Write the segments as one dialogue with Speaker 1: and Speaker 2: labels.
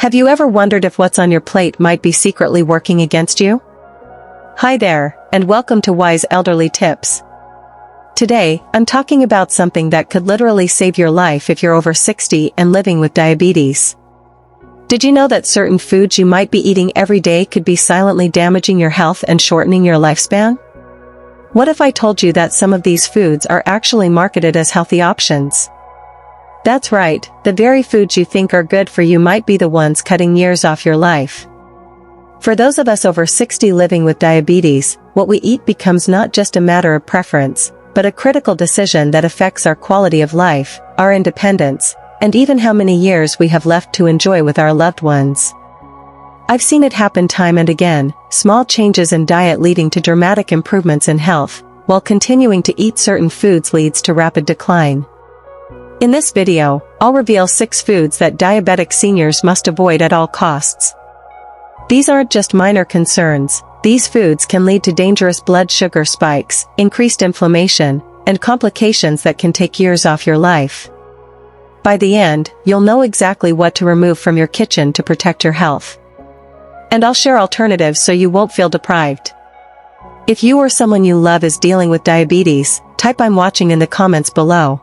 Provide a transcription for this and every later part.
Speaker 1: Have you ever wondered if what's on your plate might be secretly working against you? Hi there, and welcome to Wise Elderly Tips. Today, I'm talking about something that could literally save your life if you're over 60 and living with diabetes. Did you know that certain foods you might be eating every day could be silently damaging your health and shortening your lifespan? What if I told you that some of these foods are actually marketed as healthy options? That's right, the very foods you think are good for you might be the ones cutting years off your life. For those of us over 60 living with diabetes, what we eat becomes not just a matter of preference, but a critical decision that affects our quality of life, our independence, and even how many years we have left to enjoy with our loved ones. I've seen it happen time and again, small changes in diet leading to dramatic improvements in health, while continuing to eat certain foods leads to rapid decline. In this video, I'll reveal 6 foods that diabetic seniors must avoid at all costs. These aren't just minor concerns, these foods can lead to dangerous blood sugar spikes, increased inflammation, and complications that can take years off your life. By the end, you'll know exactly what to remove from your kitchen to protect your health. And I'll share alternatives so you won't feel deprived. If you or someone you love is dealing with diabetes, type "I'm watching" in the comments below.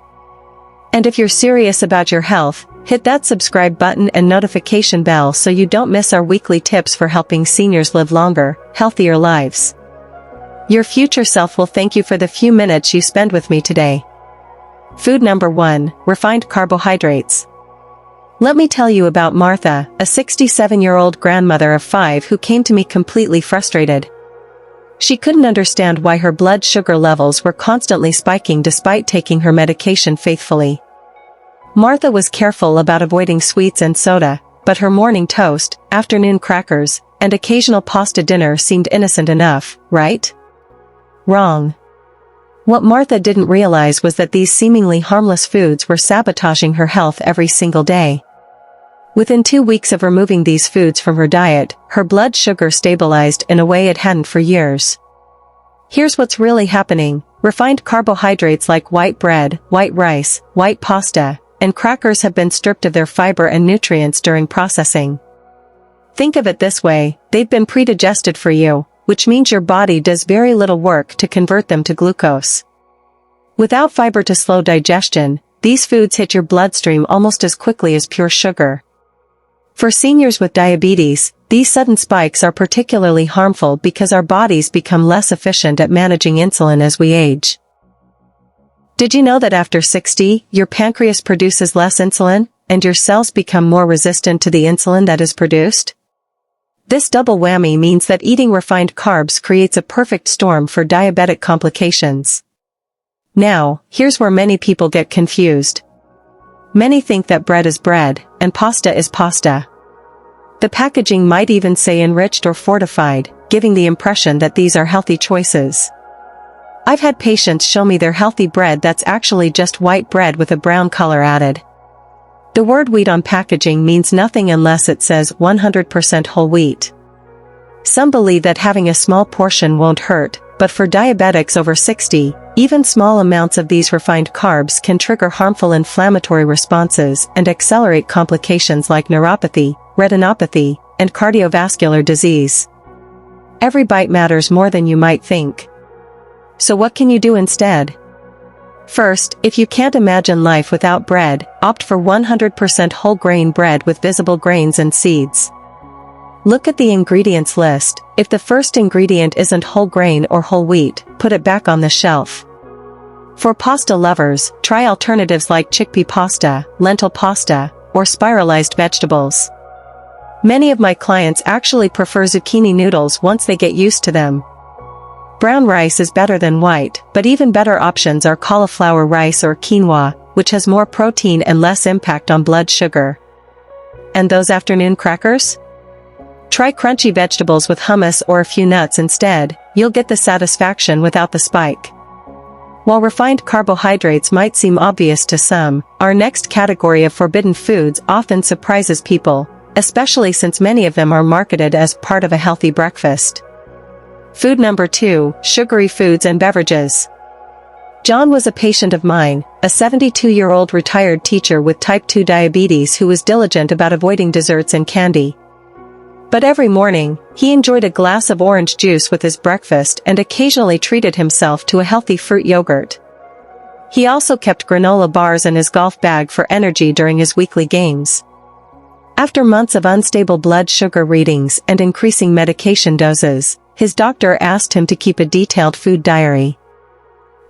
Speaker 1: And if you're serious about your health, hit that subscribe button and notification bell so you don't miss our weekly tips for helping seniors live longer, healthier lives. Your future self will thank you for the few minutes you spend with me today. Food number 1, refined carbohydrates. Let me tell you about Martha, a 67-year-old grandmother of 5 who came to me completely frustrated. She couldn't understand why her blood sugar levels were constantly spiking despite taking her medication faithfully. Martha was careful about avoiding sweets and soda, but her morning toast, afternoon crackers, and occasional pasta dinner seemed innocent enough, right? Wrong. What Martha didn't realize was that these seemingly harmless foods were sabotaging her health every single day. Within 2 weeks of removing these foods from her diet, her blood sugar stabilized in a way it hadn't for years. Here's what's really happening: refined carbohydrates like white bread, white rice, white pasta, and crackers have been stripped of their fiber and nutrients during processing. Think of it this way: they've been pre-digested for you, which means your body does very little work to convert them to glucose. Without fiber to slow digestion, these foods hit your bloodstream almost as quickly as pure sugar. For seniors with diabetes, these sudden spikes are particularly harmful because our bodies become less efficient at managing insulin as we age. Did you know that after 60, your pancreas produces less insulin, and your cells become more resistant to the insulin that is produced? This double whammy means that eating refined carbs creates a perfect storm for diabetic complications. Now, here's where many people get confused. Many think that bread is bread, and pasta is pasta. The packaging might even say enriched or fortified, giving the impression that these are healthy choices. I've had patients show me their healthy bread that's actually just white bread with a brown color added. The word wheat on packaging means nothing unless it says 100% whole wheat. Some believe that having a small portion won't hurt, but for diabetics over 60, even small amounts of these refined carbs can trigger harmful inflammatory responses and accelerate complications like neuropathy, retinopathy, and cardiovascular disease. Every bite matters more than you might think. So what can you do instead? First, if you can't imagine life without bread, opt for 100% whole grain bread with visible grains and seeds. Look at the ingredients list. If the first ingredient isn't whole grain or whole wheat, put it back on the shelf. For pasta lovers, try alternatives like chickpea pasta, lentil pasta, or spiralized vegetables. Many of my clients actually prefer zucchini noodles once they get used to them. Brown rice is better than white, but even better options are cauliflower rice or quinoa, which has more protein and less impact on blood sugar. And those afternoon crackers? Try crunchy vegetables with hummus or a few nuts instead. You'll get the satisfaction without the spike. While refined carbohydrates might seem obvious to some, our next category of forbidden foods often surprises people, especially since many of them are marketed as part of a healthy breakfast. Food number 2, sugary foods and beverages. John was a patient of mine, a 72-year-old retired teacher with type 2 diabetes who was diligent about avoiding desserts and candy. But every morning, he enjoyed a glass of orange juice with his breakfast and occasionally treated himself to a healthy fruit yogurt. He also kept granola bars in his golf bag for energy during his weekly games. After months of unstable blood sugar readings and increasing medication doses, his doctor asked him to keep a detailed food diary.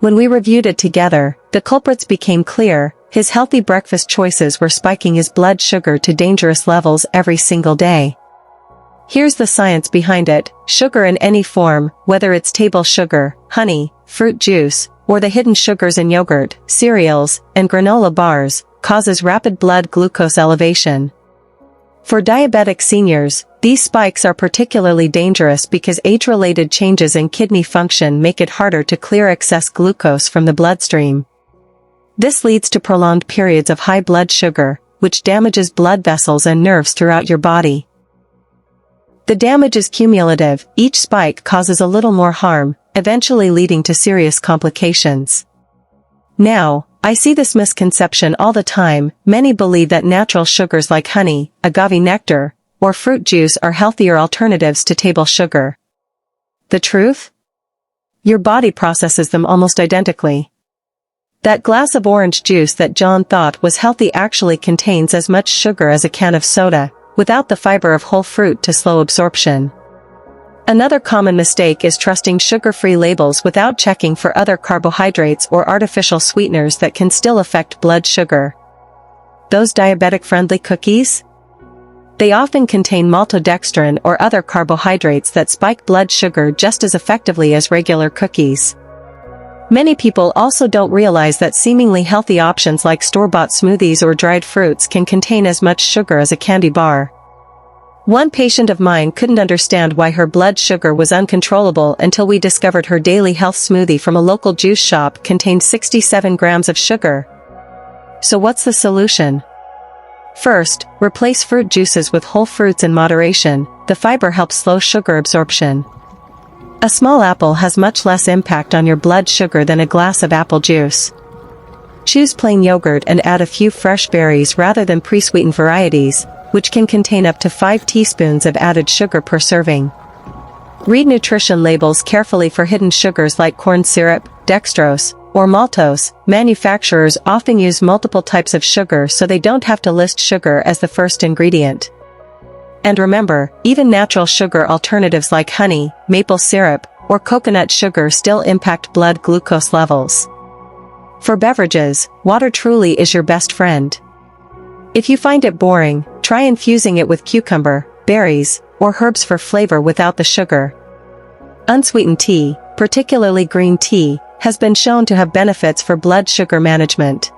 Speaker 1: When we reviewed it together, the culprits became clear. His healthy breakfast choices were spiking his blood sugar to dangerous levels every single day. Here's the science behind it. Sugar in any form, whether it's table sugar, honey, fruit juice, or the hidden sugars in yogurt, cereals, and granola bars, causes rapid blood glucose elevation. For diabetic seniors, these spikes are particularly dangerous because age-related changes in kidney function make it harder to clear excess glucose from the bloodstream. This leads to prolonged periods of high blood sugar, which damages blood vessels and nerves throughout your body. The damage is cumulative. Each spike causes a little more harm, eventually leading to serious complications. Now, I see this misconception all the time. Many believe that natural sugars like honey, agave nectar, or fruit juice are healthier alternatives to table sugar. The truth? Your body processes them almost identically. That glass of orange juice that John thought was healthy actually contains as much sugar as a can of soda, without the fiber of whole fruit to slow absorption. Another common mistake is trusting sugar-free labels without checking for other carbohydrates or artificial sweeteners that can still affect blood sugar. Those diabetic-friendly cookies? They often contain maltodextrin or other carbohydrates that spike blood sugar just as effectively as regular cookies. Many people also don't realize that seemingly healthy options like store-bought smoothies or dried fruits can contain as much sugar as a candy bar. One patient of mine couldn't understand why her blood sugar was uncontrollable until we discovered her daily health smoothie from a local juice shop contained 67 grams of sugar. So what's the solution? First, replace fruit juices with whole fruits in moderation. The fiber helps slow sugar absorption. A small apple has much less impact on your blood sugar than a glass of apple juice. Choose plain yogurt and add a few fresh berries rather than pre-sweetened varieties, which can contain up to 5 teaspoons of added sugar per serving. Read nutrition labels carefully for hidden sugars like corn syrup, dextrose, or maltose. Manufacturers often use multiple types of sugar so they don't have to list sugar as the first ingredient. And remember, even natural sugar alternatives like honey, maple syrup, or coconut sugar still impact blood glucose levels. For beverages, water truly is your best friend. If you find it boring, try infusing it with cucumber, berries, or herbs for flavor without the sugar. Unsweetened tea, particularly green tea, has been shown to have benefits for blood sugar management.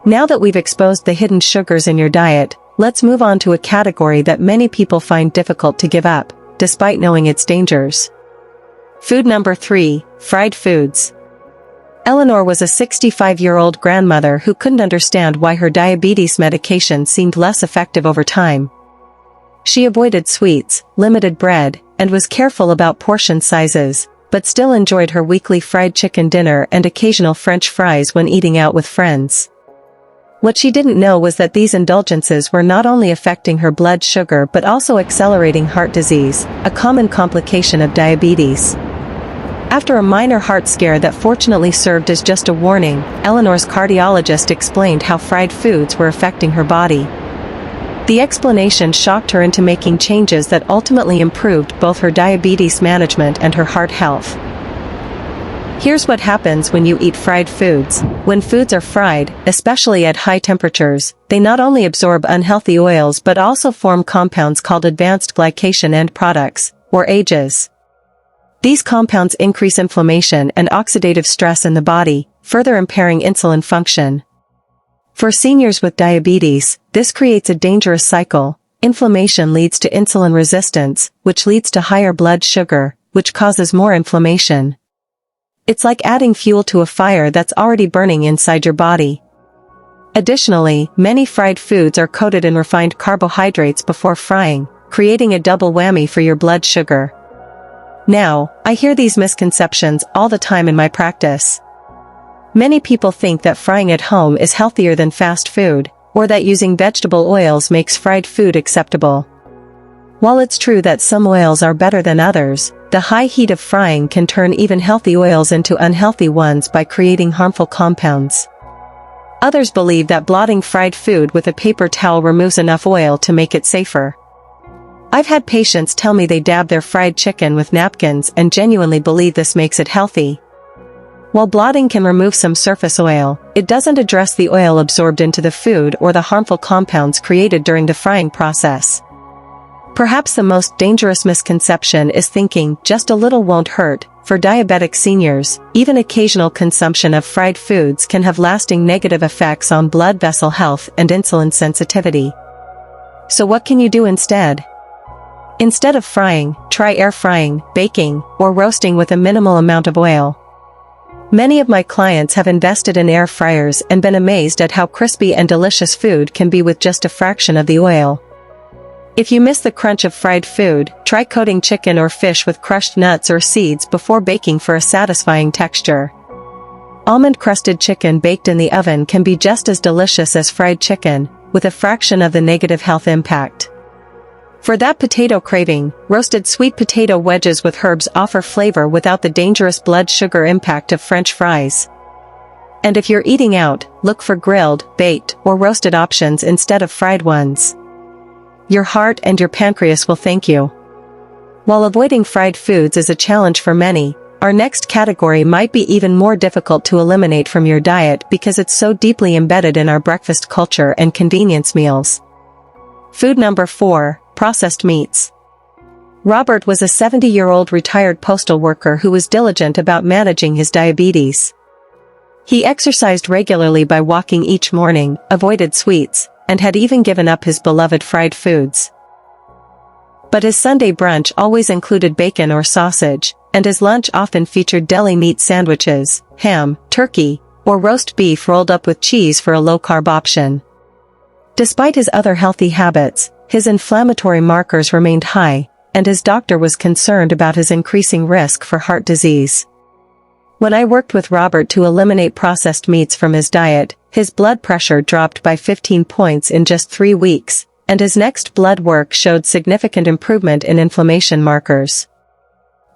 Speaker 1: Now that we've exposed the hidden sugars in your diet, let's move on to a category that many people find difficult to give up, despite knowing its dangers. Food number 3, fried foods. Eleanor was a 65-year-old grandmother who couldn't understand why her diabetes medication seemed less effective over time. She avoided sweets, limited bread, and was careful about portion sizes, but still enjoyed her weekly fried chicken dinner and occasional French fries when eating out with friends. What she didn't know was that these indulgences were not only affecting her blood sugar but also accelerating heart disease, a common complication of diabetes. After a minor heart scare that fortunately served as just a warning, Eleanor's cardiologist explained how fried foods were affecting her body. The explanation shocked her into making changes that ultimately improved both her diabetes management and her heart health. Here's what happens when you eat fried foods. When foods are fried, especially at high temperatures, they not only absorb unhealthy oils but also form compounds called advanced glycation end products, or AGEs. These compounds increase inflammation and oxidative stress in the body, further impairing insulin function. For seniors with diabetes, this creates a dangerous cycle. Inflammation leads to insulin resistance, which leads to higher blood sugar, which causes more inflammation. It's like adding fuel to a fire that's already burning inside your body. Additionally, many fried foods are coated in refined carbohydrates before frying, creating a double whammy for your blood sugar. Now, I hear these misconceptions all the time in my practice. Many people think that frying at home is healthier than fast food, or that using vegetable oils makes fried food acceptable. While it's true that some oils are better than others, the high heat of frying can turn even healthy oils into unhealthy ones by creating harmful compounds. Others believe that blotting fried food with a paper towel removes enough oil to make it safer. I've had patients tell me they dab their fried chicken with napkins and genuinely believe this makes it healthy. While blotting can remove some surface oil, it doesn't address the oil absorbed into the food or the harmful compounds created during the frying process. Perhaps the most dangerous misconception is thinking just a little won't hurt. For diabetic seniors, even occasional consumption of fried foods can have lasting negative effects on blood vessel health and insulin sensitivity. So what can you do instead? Instead of frying, try air frying, baking, or roasting with a minimal amount of oil. Many of my clients have invested in air fryers and been amazed at how crispy and delicious food can be with just a fraction of the oil. If you miss the crunch of fried food, try coating chicken or fish with crushed nuts or seeds before baking for a satisfying texture. Almond-crusted chicken baked in the oven can be just as delicious as fried chicken, with a fraction of the negative health impact. For that potato craving, roasted sweet potato wedges with herbs offer flavor without the dangerous blood sugar impact of French fries. And if you're eating out, look for grilled, baked, or roasted options instead of fried ones. Your heart and your pancreas will thank you. While avoiding fried foods is a challenge for many, our next category might be even more difficult to eliminate from your diet because it's so deeply embedded in our breakfast culture and convenience meals. Food number 4, processed meats. Robert was a 70-year-old retired postal worker who was diligent about managing his diabetes. He exercised regularly by walking each morning, avoided sweets, and had even given up his beloved fried foods. But his Sunday brunch always included bacon or sausage, and his lunch often featured deli meat sandwiches, ham, turkey, or roast beef rolled up with cheese for a low-carb option. Despite his other healthy habits, his inflammatory markers remained high, and his doctor was concerned about his increasing risk for heart disease. When I worked with Robert to eliminate processed meats from his diet, his blood pressure dropped by 15 points in just 3 weeks, and his next blood work showed significant improvement in inflammation markers.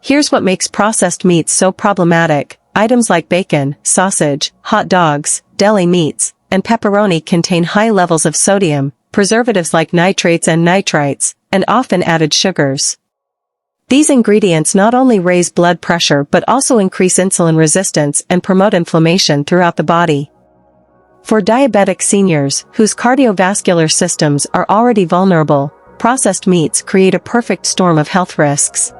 Speaker 1: Here's what makes processed meats so problematic. Items like bacon, sausage, hot dogs, deli meats, and pepperoni contain high levels of sodium, preservatives like nitrates and nitrites, and often added sugars. These ingredients not only raise blood pressure but also increase insulin resistance and promote inflammation throughout the body. For diabetic seniors, whose cardiovascular systems are already vulnerable, processed meats create a perfect storm of health risks.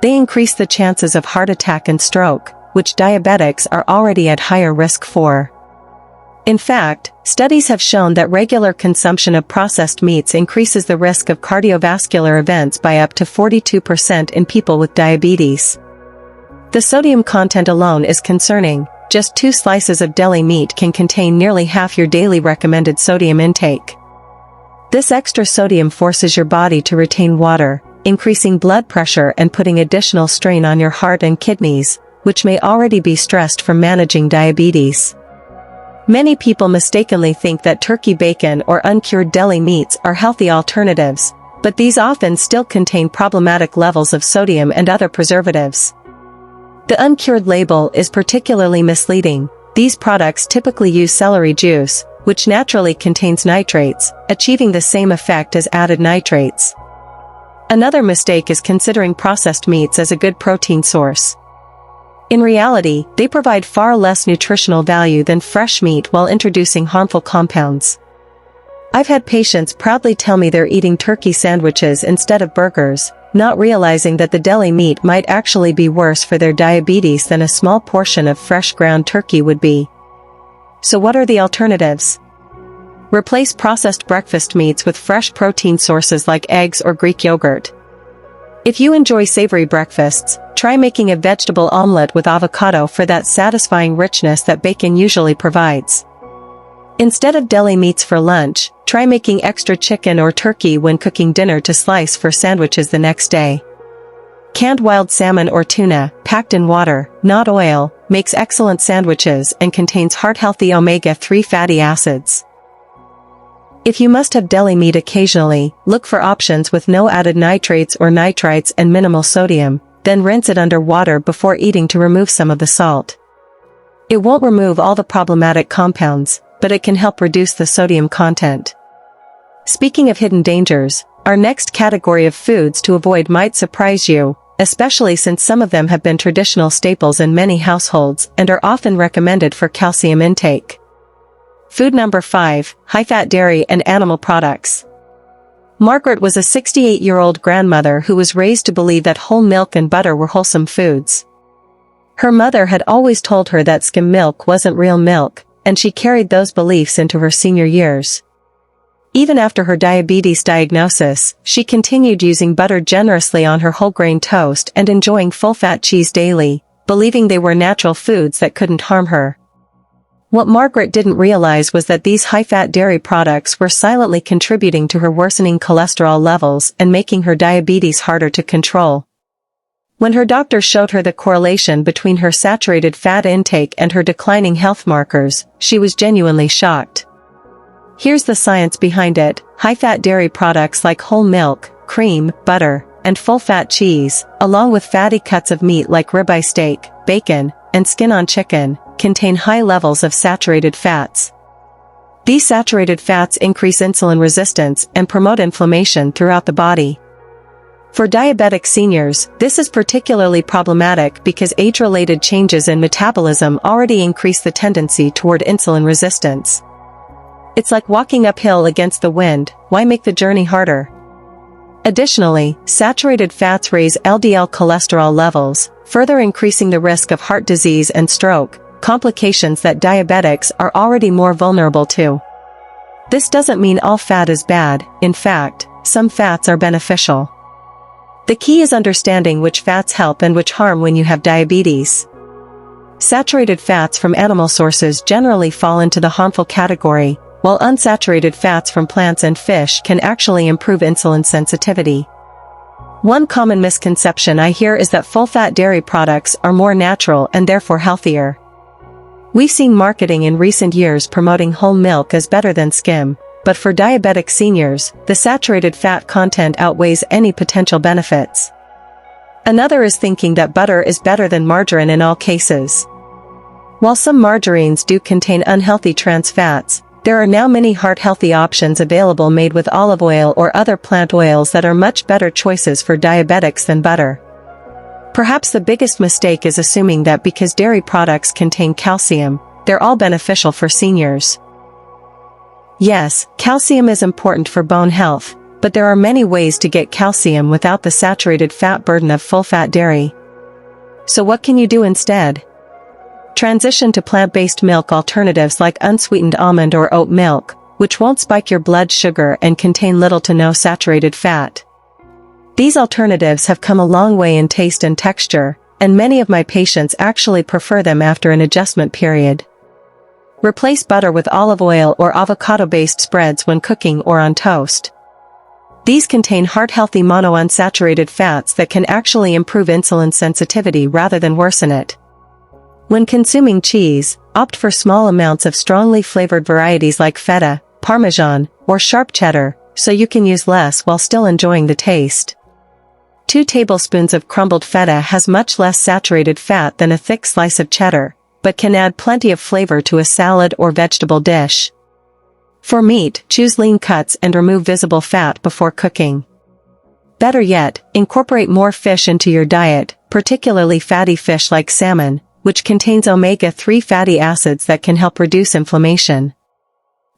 Speaker 1: They increase the chances of heart attack and stroke, which diabetics are already at higher risk for. In fact, studies have shown that regular consumption of processed meats increases the risk of cardiovascular events by up to 42% in people with diabetes. The sodium content alone is concerning. Just 2 slices of deli meat can contain nearly half your daily recommended sodium intake. This extra sodium forces your body to retain water, increasing blood pressure and putting additional strain on your heart and kidneys, which may already be stressed from managing diabetes. Many people mistakenly think that turkey bacon or uncured deli meats are healthy alternatives, but these often still contain problematic levels of sodium and other preservatives. The uncured label is particularly misleading. These products typically use celery juice, which naturally contains nitrates, achieving the same effect as added nitrates. Another mistake is considering processed meats as a good protein source. In reality, they provide far less nutritional value than fresh meat while introducing harmful compounds. I've had patients proudly tell me they're eating turkey sandwiches instead of burgers, not realizing that the deli meat might actually be worse for their diabetes than a small portion of fresh ground turkey would be. So what are the alternatives? Replace processed breakfast meats with fresh protein sources like eggs or Greek yogurt. If you enjoy savory breakfasts, try making a vegetable omelette with avocado for that satisfying richness that bacon usually provides. Instead of deli meats for lunch, try making extra chicken or turkey when cooking dinner to slice for sandwiches the next day. Canned wild salmon or tuna, packed in water, not oil, makes excellent sandwiches and contains heart-healthy omega-3 fatty acids. If you must have deli meat occasionally, look for options with no added nitrates or nitrites and minimal sodium, then rinse it under water before eating to remove some of the salt. It won't remove all the problematic compounds, but it can help reduce the sodium content. Speaking of hidden dangers, our next category of foods to avoid might surprise you, especially since some of them have been traditional staples in many households and are often recommended for calcium intake. Food number 5, high-fat dairy and animal products. Margaret was a 68-year-old grandmother who was raised to believe that whole milk and butter were wholesome foods. Her mother had always told her that skim milk wasn't real milk, and she carried those beliefs into her senior years. Even after her diabetes diagnosis, she continued using butter generously on her whole-grain toast and enjoying full-fat cheese daily, believing they were natural foods that couldn't harm her. What Margaret didn't realize was that these high-fat dairy products were silently contributing to her worsening cholesterol levels and making her diabetes harder to control. When her doctor showed her the correlation between her saturated fat intake and her declining health markers, she was genuinely shocked. Here's the science behind it. High-fat dairy products like whole milk, cream, butter, and full-fat cheese, along with fatty cuts of meat like ribeye steak, bacon, and skin on chicken, contain high levels of saturated fats. These saturated fats increase insulin resistance and promote inflammation throughout the body. For diabetic seniors, this is particularly problematic because age-related changes in metabolism already increase the tendency toward insulin resistance. It's like walking uphill against the wind, why make the journey harder? Additionally, saturated fats raise LDL cholesterol levels, further increasing the risk of heart disease and stroke, complications that diabetics are already more vulnerable to. This doesn't mean all fat is bad. In fact, some fats are beneficial. The key is understanding which fats help and which harm when you have diabetes. Saturated fats from animal sources generally fall into the harmful category, while unsaturated fats from plants and fish can actually improve insulin sensitivity. One common misconception I hear is that full-fat dairy products are more natural and therefore healthier. We've seen marketing in recent years promoting whole milk as better than skim, but for diabetic seniors, the saturated fat content outweighs any potential benefits. Another is thinking that butter is better than margarine in all cases. While some margarines do contain unhealthy trans fats, there are now many heart-healthy options available made with olive oil or other plant oils that are much better choices for diabetics than butter. Perhaps the biggest mistake is assuming that because dairy products contain calcium, they're all beneficial for seniors. Yes, calcium is important for bone health, but there are many ways to get calcium without the saturated fat burden of full-fat dairy. So what can you do instead? Transition to plant-based milk alternatives like unsweetened almond or oat milk, which won't spike your blood sugar and contain little to no saturated fat. These alternatives have come a long way in taste and texture, and many of my patients actually prefer them after an adjustment period. Replace butter with olive oil or avocado-based spreads when cooking or on toast. These contain heart-healthy monounsaturated fats that can actually improve insulin sensitivity rather than worsen it. When consuming cheese, opt for small amounts of strongly flavored varieties like feta, parmesan, or sharp cheddar, so you can use less while still enjoying the taste. 2 tablespoons of crumbled feta has much less saturated fat than a thick slice of cheddar, but can add plenty of flavor to a salad or vegetable dish. For meat, choose lean cuts and remove visible fat before cooking. Better yet, incorporate more fish into your diet, particularly fatty fish like salmon, which contains omega-3 fatty acids that can help reduce inflammation.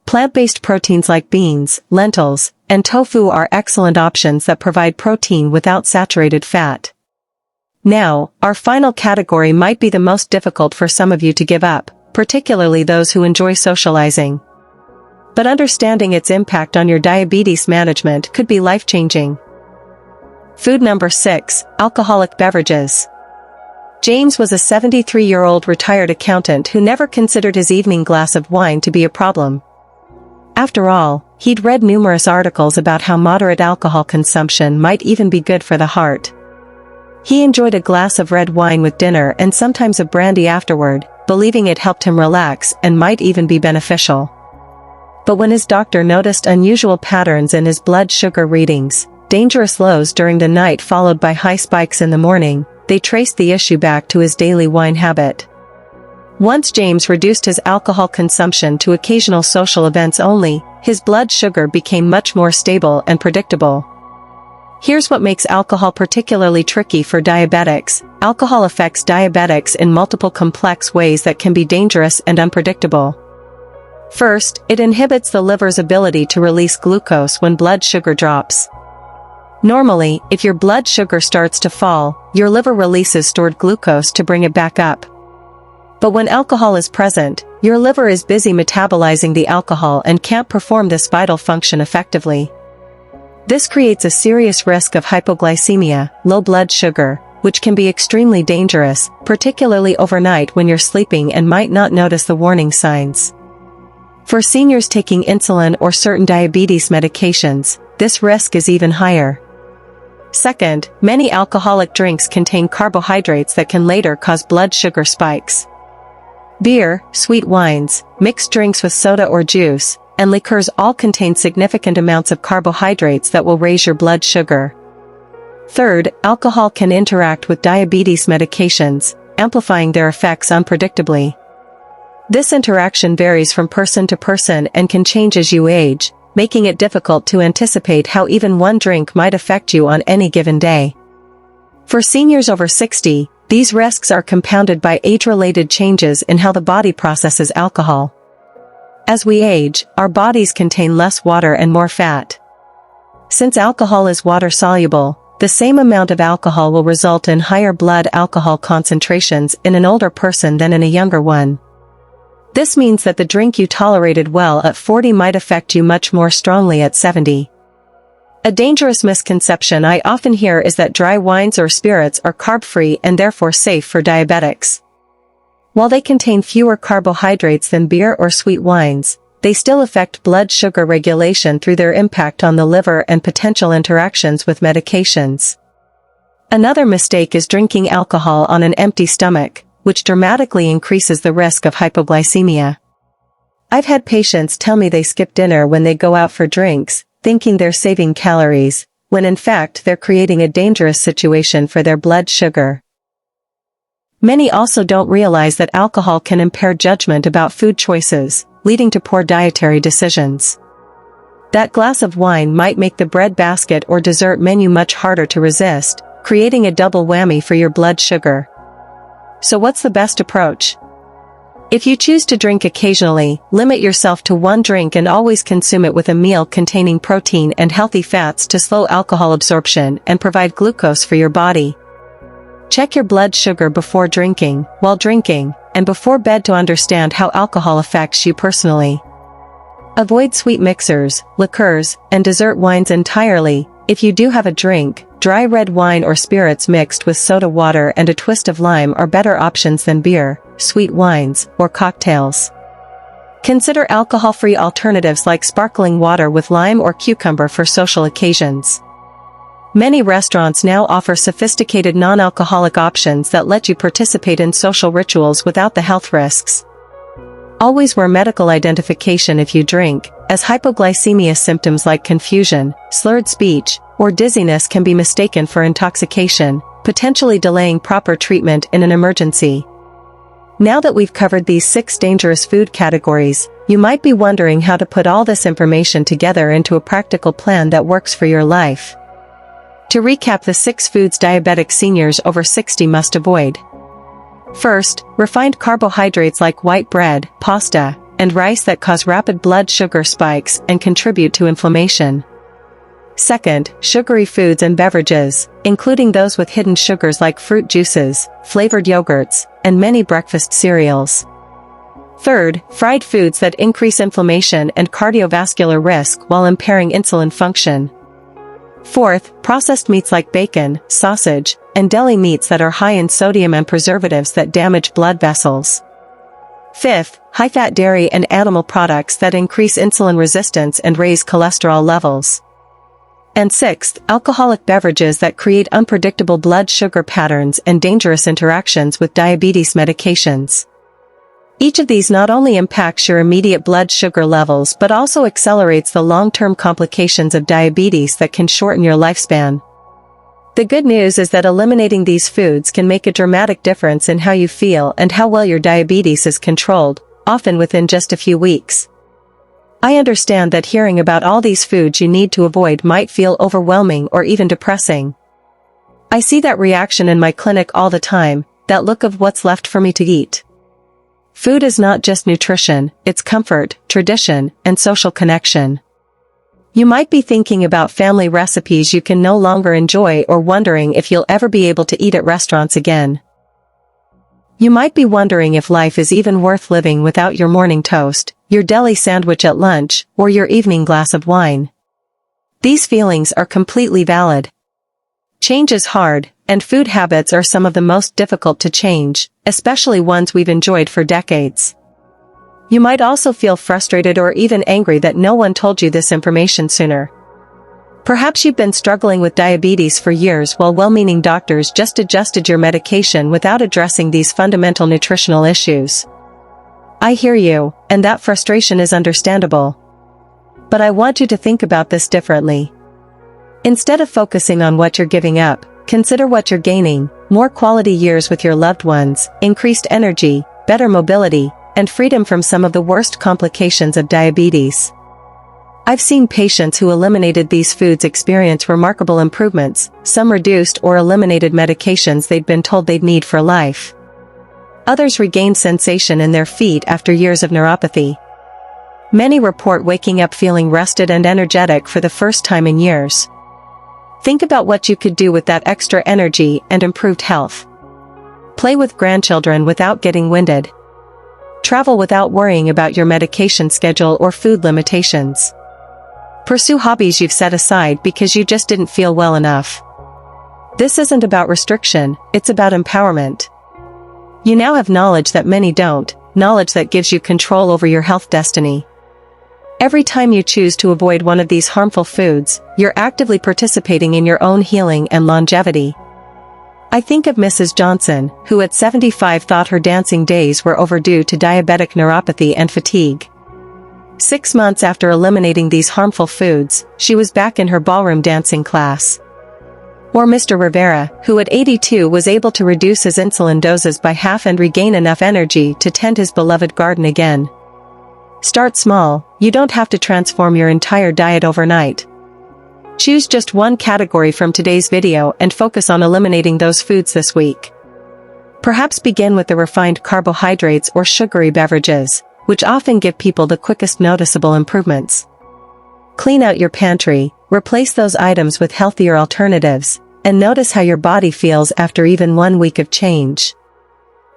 Speaker 1: Plant-based proteins like beans, lentils, and tofu are excellent options that provide protein without saturated fat. Now, our final category might be the most difficult for some of you to give up, particularly those who enjoy socializing. But understanding its impact on your diabetes management could be life-changing. Food number 6, alcoholic beverages. James was a 73-year-old retired accountant who never considered his evening glass of wine to be a problem. After all, he'd read numerous articles about how moderate alcohol consumption might even be good for the heart. He enjoyed a glass of red wine with dinner and sometimes a brandy afterward, believing it helped him relax and might even be beneficial. But when his doctor noticed unusual patterns in his blood sugar readings, dangerous lows during the night followed by high spikes in the morning, they traced the issue back to his daily wine habit. Once James reduced his alcohol consumption to occasional social events only, his blood sugar became much more stable and predictable. Here's what makes alcohol particularly tricky for diabetics. Alcohol affects diabetics in multiple complex ways that can be dangerous and unpredictable. First, it inhibits the liver's ability to release glucose when blood sugar drops. Normally, if your blood sugar starts to fall, your liver releases stored glucose to bring it back up. But when alcohol is present, your liver is busy metabolizing the alcohol and can't perform this vital function effectively. This creates a serious risk of hypoglycemia, low blood sugar, which can be extremely dangerous, particularly overnight when you're sleeping and might not notice the warning signs. For seniors taking insulin or certain diabetes medications, this risk is even higher. Second, many alcoholic drinks contain carbohydrates that can later cause blood sugar spikes. Beer, sweet wines, mixed drinks with soda or juice, and liqueurs all contain significant amounts of carbohydrates that will raise your blood sugar. Third, alcohol can interact with diabetes medications, amplifying their effects unpredictably. This interaction varies from person to person and can change as you age, making it difficult to anticipate how even one drink might affect you on any given day. For seniors over 60, these risks are compounded by age-related changes in how the body processes alcohol. As we age, our bodies contain less water and more fat. Since alcohol is water-soluble, the same amount of alcohol will result in higher blood alcohol concentrations in an older person than in a younger one. This means that the drink you tolerated well at 40 might affect you much more strongly at 70. A dangerous misconception I often hear is that dry wines or spirits are carb-free and therefore safe for diabetics. While they contain fewer carbohydrates than beer or sweet wines, they still affect blood sugar regulation through their impact on the liver and potential interactions with medications. Another mistake is drinking alcohol on an empty stomach, which dramatically increases the risk of hypoglycemia. I've had patients tell me they skip dinner when they go out for drinks, thinking they're saving calories, when in fact they're creating a dangerous situation for their blood sugar. Many also don't realize that alcohol can impair judgment about food choices, leading to poor dietary decisions. That glass of wine might make the bread basket or dessert menu much harder to resist, creating a double whammy for your blood sugar. So what's the best approach? If you choose to drink occasionally, limit yourself to one drink and always consume it with a meal containing protein and healthy fats to slow alcohol absorption and provide glucose for your body. Check your blood sugar before drinking, while drinking, and before bed to understand how alcohol affects you personally. Avoid sweet mixers, liqueurs, and dessert wines entirely. If you do have a drink, dry red wine or spirits mixed with soda water and a twist of lime are better options than beer, sweet wines, or cocktails. Consider alcohol-free alternatives like sparkling water with lime or cucumber for social occasions. Many restaurants now offer sophisticated non-alcoholic options that let you participate in social rituals without the health risks. Always wear medical identification if you drink, as hypoglycemia symptoms like confusion, slurred speech, or dizziness can be mistaken for intoxication, potentially delaying proper treatment in an emergency. Now that we've covered these 6 dangerous food categories, you might be wondering how to put all this information together into a practical plan that works for your life. To recap the 6 foods diabetic seniors over 60 must avoid. First, refined carbohydrates like white bread, pasta, and rice that cause rapid blood sugar spikes and contribute to inflammation. Second, sugary foods and beverages, including those with hidden sugars like fruit juices, flavored yogurts, and many breakfast cereals. Third, fried foods that increase inflammation and cardiovascular risk while impairing insulin function. Fourth, processed meats like bacon, sausage, and deli meats that are high in sodium and preservatives that damage blood vessels. Fifth, high-fat dairy and animal products that increase insulin resistance and raise cholesterol levels. And sixth, alcoholic beverages that create unpredictable blood sugar patterns and dangerous interactions with diabetes medications. Each of these not only impacts your immediate blood sugar levels but also accelerates the long-term complications of diabetes that can shorten your lifespan. The good news is that eliminating these foods can make a dramatic difference in how you feel and how well your diabetes is controlled, often within just a few weeks. I understand that hearing about all these foods you need to avoid might feel overwhelming or even depressing. I see that reaction in my clinic all the time, that look of what's left for me to eat. Food is not just nutrition, it's comfort, tradition, and social connection. You might be thinking about family recipes you can no longer enjoy or wondering if you'll ever be able to eat at restaurants again. You might be wondering if life is even worth living without your morning toast, your deli sandwich at lunch, or your evening glass of wine. These feelings are completely valid. Change is hard, and food habits are some of the most difficult to change, especially ones we've enjoyed for decades. You might also feel frustrated or even angry that no one told you this information sooner. Perhaps you've been struggling with diabetes for years while well-meaning doctors just adjusted your medication without addressing these fundamental nutritional issues. I hear you, and that frustration is understandable. But I want you to think about this differently. Instead of focusing on what you're giving up, consider what you're gaining: more quality years with your loved ones, increased energy, better mobility, and freedom from some of the worst complications of diabetes. I've seen patients who eliminated these foods experience remarkable improvements, some reduced or eliminated medications they'd been told they'd need for life. Others regained sensation in their feet after years of neuropathy. Many report waking up feeling rested and energetic for the first time in years. Think about what you could do with that extra energy and improved health. Play with grandchildren without getting winded. Travel without worrying about your medication schedule or food limitations. Pursue hobbies you've set aside because you just didn't feel well enough. This isn't about restriction, it's about empowerment. You now have knowledge that many don't, knowledge that gives you control over your health destiny. Every time you choose to avoid one of these harmful foods, you're actively participating in your own healing and longevity. I think of Mrs. Johnson, who at 75 thought her dancing days were overdue to diabetic neuropathy and fatigue. 6 months after eliminating these harmful foods, she was back in her ballroom dancing class. Or Mr. Rivera, who at 82 was able to reduce his insulin doses by half and regain enough energy to tend his beloved garden again. Start small, you don't have to transform your entire diet overnight. Choose just one category from today's video and focus on eliminating those foods this week. Perhaps begin with the refined carbohydrates or sugary beverages, which often give people the quickest noticeable improvements. Clean out your pantry, replace those items with healthier alternatives, and notice how your body feels after even 1 week of change.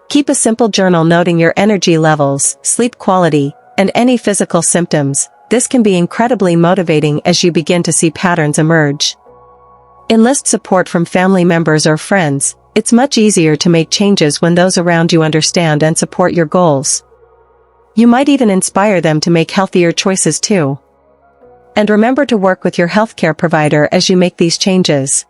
Speaker 1: Keep a simple journal noting your energy levels, sleep quality, and any physical symptoms. This can be incredibly motivating as you begin to see patterns emerge. Enlist support from family members or friends. It's much easier to make changes when those around you understand and support your goals. You might even inspire them to make healthier choices too. And remember to work with your healthcare provider as you make these changes.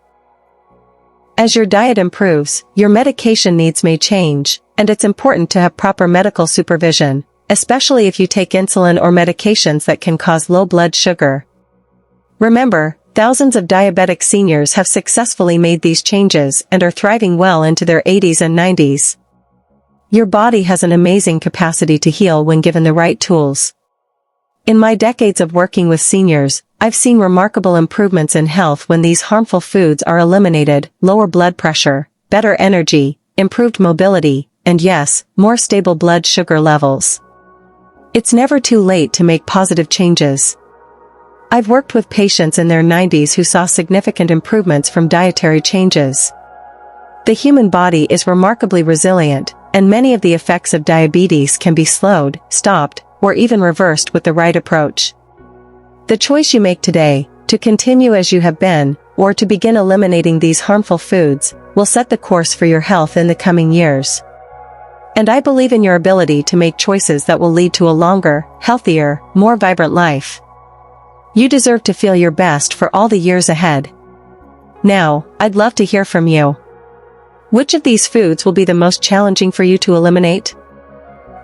Speaker 1: As your diet improves, your medication needs may change, and it's important to have proper medical supervision, especially if you take insulin or medications that can cause low blood sugar. Remember, thousands of diabetic seniors have successfully made these changes and are thriving well into their 80s and 90s. Your body has an amazing capacity to heal when given the right tools. In my decades of working with seniors, I've seen remarkable improvements in health when these harmful foods are eliminated: lower blood pressure, better energy, improved mobility, and yes, more stable blood sugar levels. It's never too late to make positive changes. I've worked with patients in their 90s who saw significant improvements from dietary changes. The human body is remarkably resilient, and many of the effects of diabetes can be slowed, stopped, or even reversed with the right approach. The choice you make today, to continue as you have been, or to begin eliminating these harmful foods, will set the course for your health in the coming years. And I believe in your ability to make choices that will lead to a longer, healthier, more vibrant life. You deserve to feel your best for all the years ahead. Now, I'd love to hear from you. Which of these foods will be the most challenging for you to eliminate?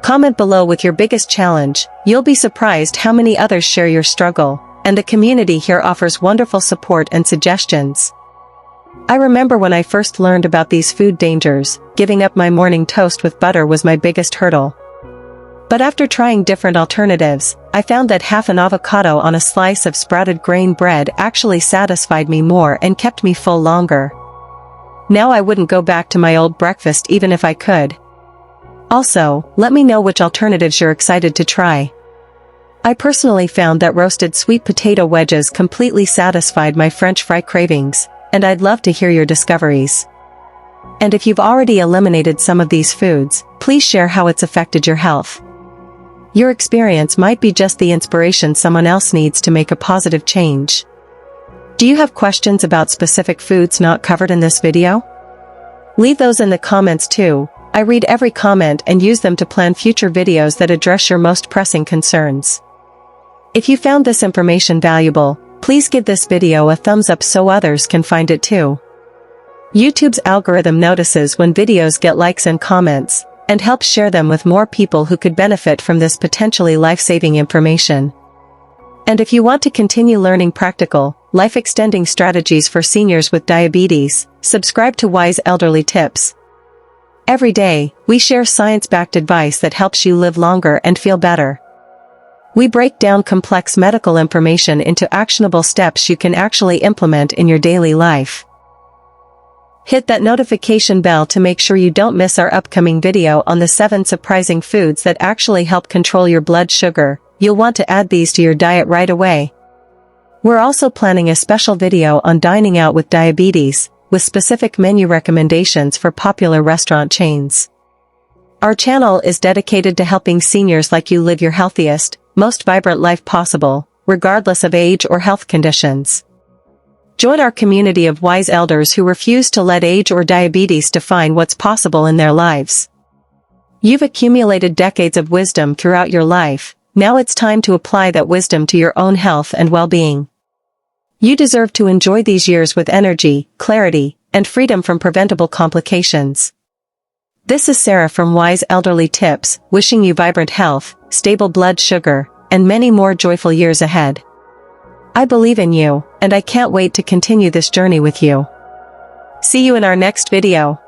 Speaker 1: Comment below with your biggest challenge. You'll be surprised how many others share your struggle, and the community here offers wonderful support and suggestions. I remember when I first learned about these food dangers, giving up my morning toast with butter was my biggest hurdle. But after trying different alternatives, I found that half an avocado on a slice of sprouted grain bread actually satisfied me more and kept me full longer. Now I wouldn't go back to my old breakfast even if I could. Also, let me know which alternatives you're excited to try. I personally found that roasted sweet potato wedges completely satisfied my French fry cravings, and I'd love to hear your discoveries. And if you've already eliminated some of these foods, please share how it's affected your health. Your experience might be just the inspiration someone else needs to make a positive change. Do you have questions about specific foods not covered in this video? Leave those in the comments too. I read every comment and use them to plan future videos that address your most pressing concerns. If you found this information valuable, please give this video a thumbs up so others can find it too. YouTube's algorithm notices when videos get likes and comments, and helps share them with more people who could benefit from this potentially life-saving information. And if you want to continue learning practical, life-extending strategies for seniors with diabetes, subscribe to Wise Elderly Tips. Every day, we share science-backed advice that helps you live longer and feel better. We break down complex medical information into actionable steps you can actually implement in your daily life. Hit that notification bell to make sure you don't miss our upcoming video on the 7 surprising foods that actually help control your blood sugar. You'll want to add these to your diet right away. We're also planning a special video on dining out with diabetes, with specific menu recommendations for popular restaurant chains. Our channel is dedicated to helping seniors like you live your healthiest, most vibrant life possible, regardless of age or health conditions. Join our community of wise elders who refuse to let age or diabetes define what's possible in their lives. You've accumulated decades of wisdom throughout your life. Now it's time to apply that wisdom to your own health and well-being. You deserve to enjoy these years with energy, clarity, and freedom from preventable complications. This is Sarah from Wise Elderly Tips, wishing you vibrant health, stable blood sugar, and many more joyful years ahead. I believe in you, and I can't wait to continue this journey with you. See you in our next video.